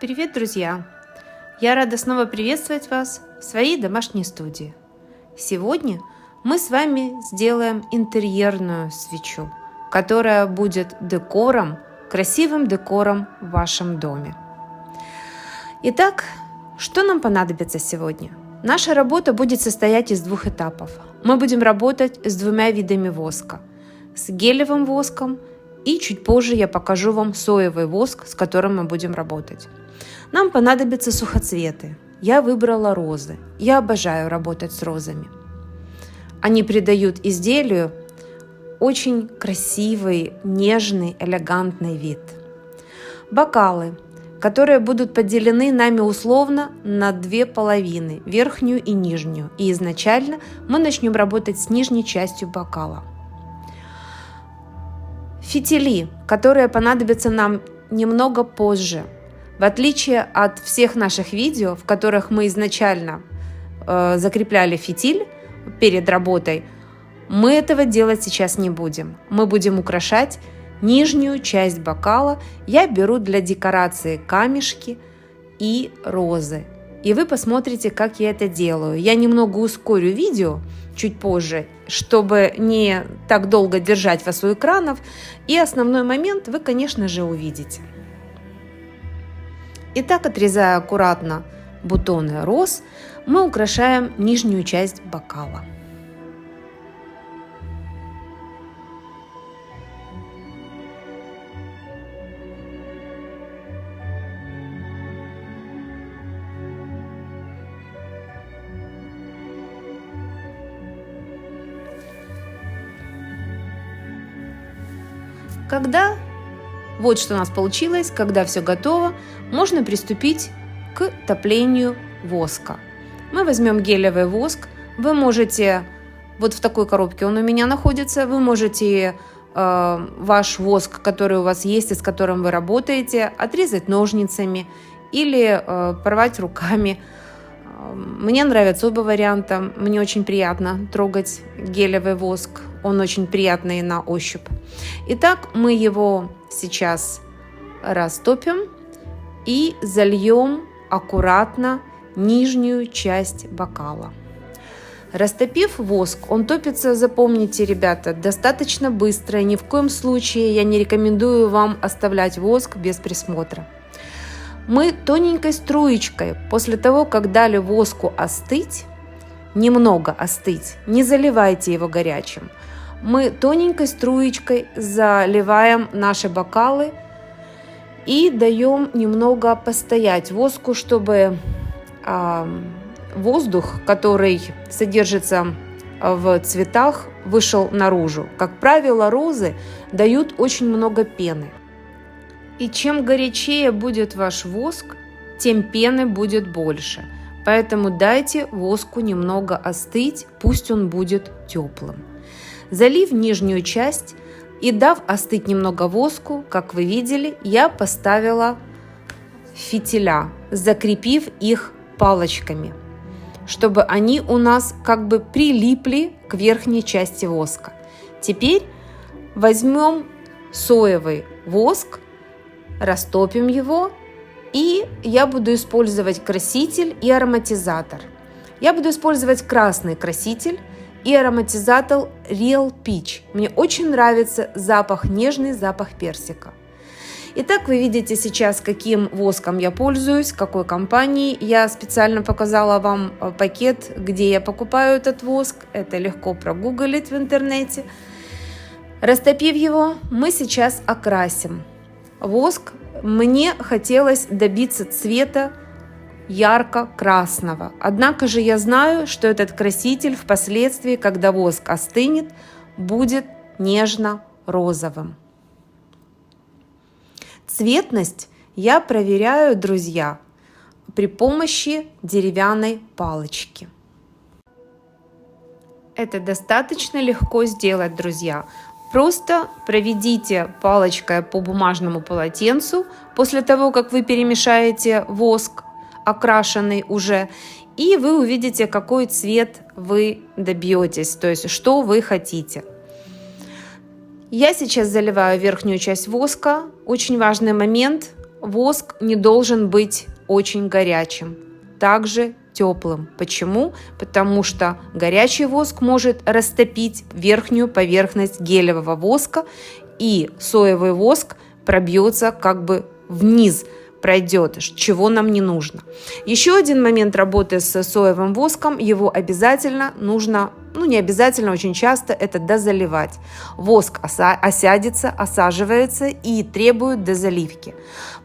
Привет, друзья! Я рада снова приветствовать вас в своей домашней студии. Сегодня мы с вами сделаем интерьерную свечу, которая будет декором, красивым декором в вашем доме. Итак, что нам понадобится сегодня? Наша работа будет состоять из двух этапов. Мы будем работать с двумя видами воска – с гелевым воском, и чуть позже я покажу вам соевый воск, с которым мы будем работать. Нам понадобятся сухоцветы. Я выбрала розы. Я обожаю работать с розами. Они придают изделию очень красивый, нежный, элегантный вид. Бокалы, которые будут поделены нами условно на две половины, верхнюю и нижнюю. И изначально мы начнем работать с нижней частью бокала. Фитили, которые понадобятся нам немного позже. В отличие от всех наших видео, в которых мы изначально закрепляли фитиль перед работой, мы этого делать сейчас не будем. Мы будем украшать нижнюю часть бокала. Я беру для декорации камешки и розы. И вы посмотрите, как я это делаю. Я немного ускорю видео чуть позже, чтобы не так долго держать вас у экранов. И основной момент вы, конечно же, увидите. Итак, отрезая аккуратно бутоны роз, мы украшаем нижнюю часть бокала. Вот что у нас получилось, когда все готово, можно приступить к топлению воска. Мы возьмем гелевый воск, вы можете, вот в такой коробке он у меня находится, вы можете ваш воск, который у вас есть и с которым вы работаете, отрезать ножницами или порвать руками. Мне нравятся оба варианта, мне очень приятно трогать гелевый воск, он очень приятный на ощупь. Итак, мы его сейчас растопим и зальем аккуратно нижнюю часть бокала. Растопив воск, он топится, запомните, ребята, достаточно быстро, ни в коем случае я не рекомендую вам оставлять воск без присмотра. Мы тоненькой струечкой, после того, как дали воску остыть, немного остыть, не заливайте его горячим, мы тоненькой струечкой заливаем наши бокалы и даем немного постоять воску, чтобы воздух, который содержится в цветах, вышел наружу. Как правило, розы дают очень много пены. И чем горячее будет ваш воск, тем пены будет больше. Поэтому дайте воску немного остыть, пусть он будет теплым. Залив нижнюю часть и дав остыть немного воску, как вы видели, я поставила фитиля, закрепив их палочками, чтобы они у нас как бы прилипли к верхней части воска. Теперь возьмем соевый воск, растопим его, и я буду использовать краситель и ароматизатор. Я буду использовать красный краситель и ароматизатор Real Peach. Мне очень нравится запах, нежный запах персика. Итак, вы видите сейчас, каким воском я пользуюсь, какой компании. Я специально показала вам пакет, где я покупаю этот воск. Это легко прогуглить в интернете. Растопив его, мы сейчас окрасим воск. Мне хотелось добиться цвета ярко-красного. Однако же я знаю, что этот краситель впоследствии, когда воск остынет, будет нежно-розовым. Цветность я проверяю, друзья, при помощи деревянной палочки. Это достаточно легко сделать, друзья. Просто проведите палочкой по бумажному полотенцу после того, как вы перемешаете воск, окрашенный уже, и вы увидите, какой цвет вы добьетесь, то есть что вы хотите. Я сейчас заливаю верхнюю часть воска. Очень важный момент. воск не должен быть очень горячим, также теплым. Почему? Потому что горячий воск может растопить верхнюю поверхность гелевого воска, и соевый воск пробьется как бы вниз, пройдет, чего нам не нужно. Еще один момент работы с соевым воском, его обязательно нужно, не обязательно, очень часто это дозаливать. Воск осядется, осаживается и требует дозаливки.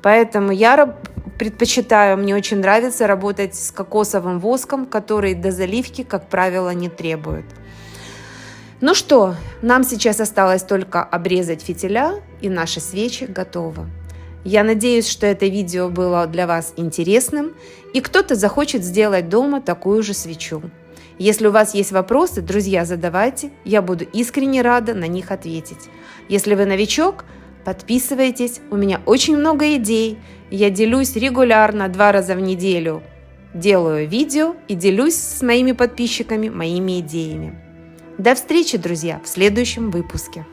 Поэтому я предпочитаю, мне очень нравится работать с кокосовым воском, который дозаливки, как правило, не требует. Ну что, нам сейчас осталось только обрезать фитиля, и наши свечи готовы. Я надеюсь, что это видео было для вас интересным, и кто-то захочет сделать дома такую же свечу. Если у вас есть вопросы, друзья, задавайте, я буду искренне рада на них ответить. Если вы новичок, подписывайтесь, у меня очень много идей, я делюсь регулярно 2 раза в неделю, делаю видео и делюсь с моими подписчиками моими идеями. До встречи, друзья, в следующем выпуске.